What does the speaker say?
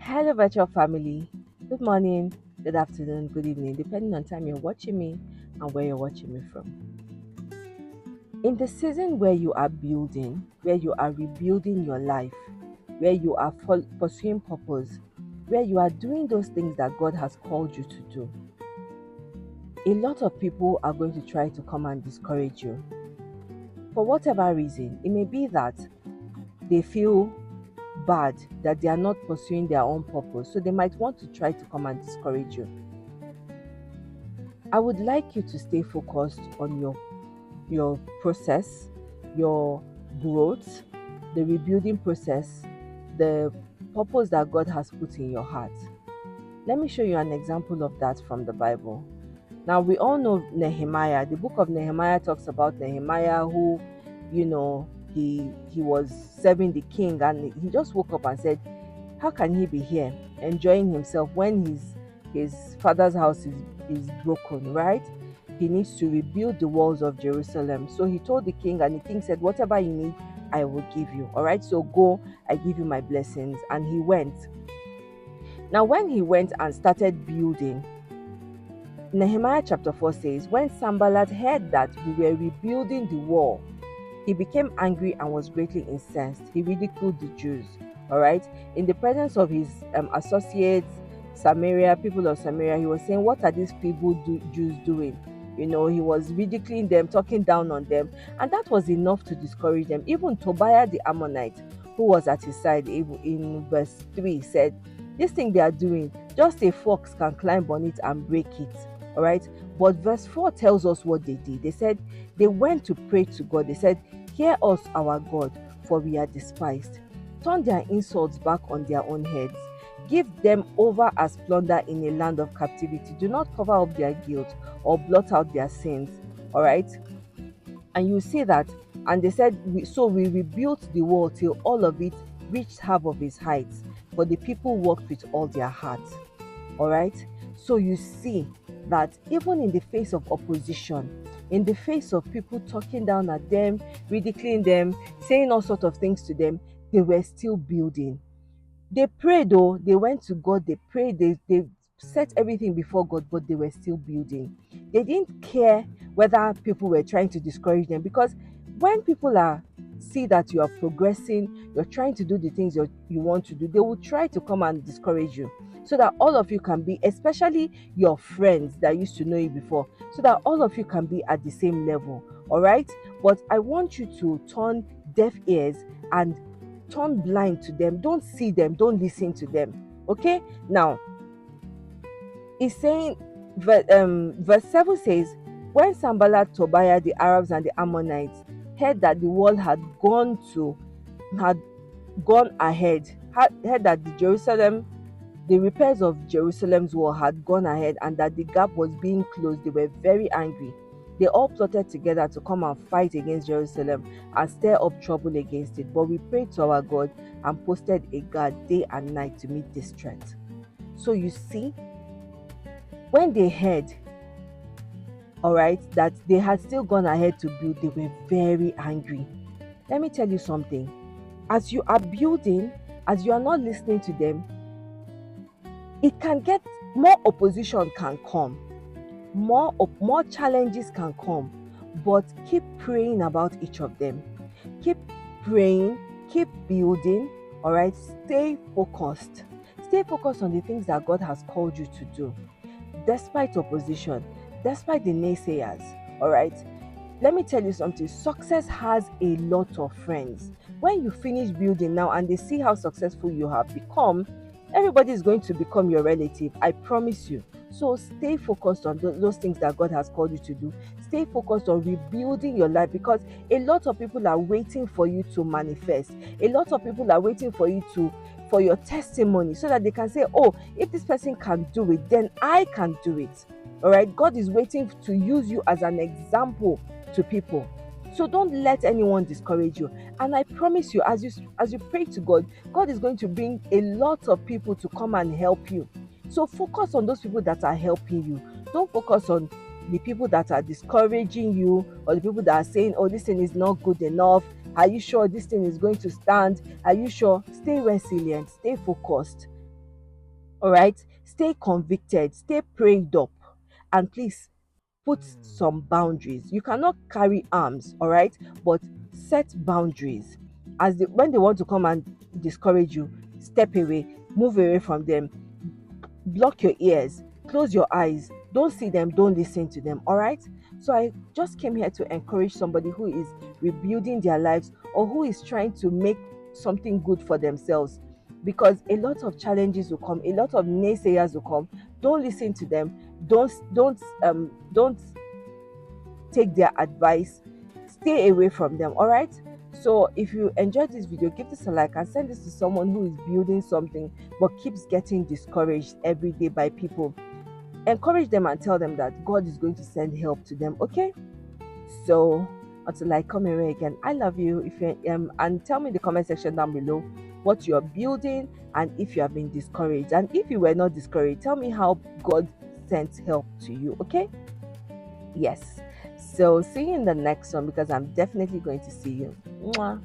Hello, virtual family. Good morning, good afternoon, good evening, depending on time you're watching me and where you're watching me from. In the season where you are building, where you are rebuilding your life, where you are pursuing purpose, where you are doing those things that God has called you to do, a lot of people are going to try to come and discourage you. For whatever reason, it may be that they feel bad that they are not pursuing their own purpose, so they might want to try to come and discourage you. I would like you to stay focused on your process, your growth, the rebuilding process, the purpose that God has put in your heart. Let me show you an example of that from the Bible. Now we all know Nehemiah. The book of Nehemiah talks about Nehemiah who, he was serving the king and he just woke up and said, how can he be here enjoying himself when his father's house is broken, right? He needs to rebuild the walls of Jerusalem. So he told the king, and the king said, whatever you need, I will give you. All right, so go, I give you my blessings. And he went. Now, when he went and started building, Nehemiah chapter 4 says, when Sanballat heard that we were rebuilding the wall, he became angry and was greatly incensed. He ridiculed the Jews. All right. In the presence of his associates, people of Samaria, he was saying, what are these Jews doing? He was ridiculing them, talking down on them. And that was enough to discourage them. Even Tobiah the Ammonite, who was at his side, in verse 3, said, this thing they are doing, just a fox can climb on it and break it. All right. But verse 4 tells us what they did. They said they went to pray to God. They said, hear us, our God, for we are despised. Turn their insults back on their own heads. Give them over as plunder in a land of captivity. Do not cover up their guilt or blot out their sins. All right. And you see that. And they said, so we rebuilt the wall till all of it reached half of its height. But the people worked with all their heart. All right. So you see that even in the face of opposition, in the face of people talking down at them, ridiculing them, saying all sorts of things to them, they were still building. They prayed, though, they went to God, they prayed, they set everything before God, but they were still building. They didn't care whether people were trying to discourage them, because when people see that you are progressing, you're trying to do the things you want to do, they will try to come and discourage you, so that all of you can be, especially your friends that used to know you before, so that all of you can be at the same level. All right. But I want you to turn deaf ears and turn blind to them. Don't see them, don't listen to them. Okay. Now it's saying, verse 7 says, when Sanballat, Tobiah, the Arabs and the Ammonites heard that the wall had gone ahead, heard that the repairs of Jerusalem's wall had gone ahead, and that the gap was being closed, they were very angry. They all plotted together to come and fight against Jerusalem and stir up trouble against it. But we prayed to our God and posted a guard day and night to meet this threat. So you see, when they heard, all right, that they had still gone ahead to build, they were very angry. Let me tell you something. As you are building, as you are not listening to them, it can get more, opposition can come, more challenges can come, but keep praying about each of them. Keep praying, keep building. All right, stay focused on the things that God has called you to do, despite opposition, despite the naysayers. All right, let me tell you something. Success has a lot of friends. When you finish building now and they see how successful you have become, everybody is going to become your relative, I promise you. So stay focused on those things that God has called you to do. Stay focused on rebuilding your life, because a lot of people are waiting for you to manifest. A lot of people are waiting for you for your testimony, so that they can say, oh, if this person can do it, then I can do it. All right. God is waiting to use you as an example to people. So don't let anyone discourage you. And I promise you, as you pray to God, God is going to bring a lot of people to come and help you. So focus on those people that are helping you. Don't focus on the people that are discouraging you, or the people that are saying, oh, this thing is not good enough. Are you sure this thing is going to stand? Are you sure? Stay resilient, stay focused. All right, stay convicted, stay prayed up, and please put some boundaries. You cannot carry arms, all right, but set boundaries. When they want to come and discourage you, step away, move away from them, block your ears, close your eyes, don't see them, don't listen to them, all right? So I just came here to encourage somebody who is rebuilding their lives or who is trying to make something good for themselves, because a lot of challenges will come, a lot of naysayers will come. Don't listen to them. Don't take their advice. Stay away from them, all right? So if you enjoyed this video, give this a like and send this to someone who is building something but keeps getting discouraged every day by people. Encourage them and tell them that God is going to send help to them, okay? So until I come your way again, I love you. If you and tell me in the comment section down below what you're building and if you have been discouraged. And if you were not discouraged, tell me how God sent help to you, okay? Yes. So see you in the next one, because I'm definitely going to see you. Mwah.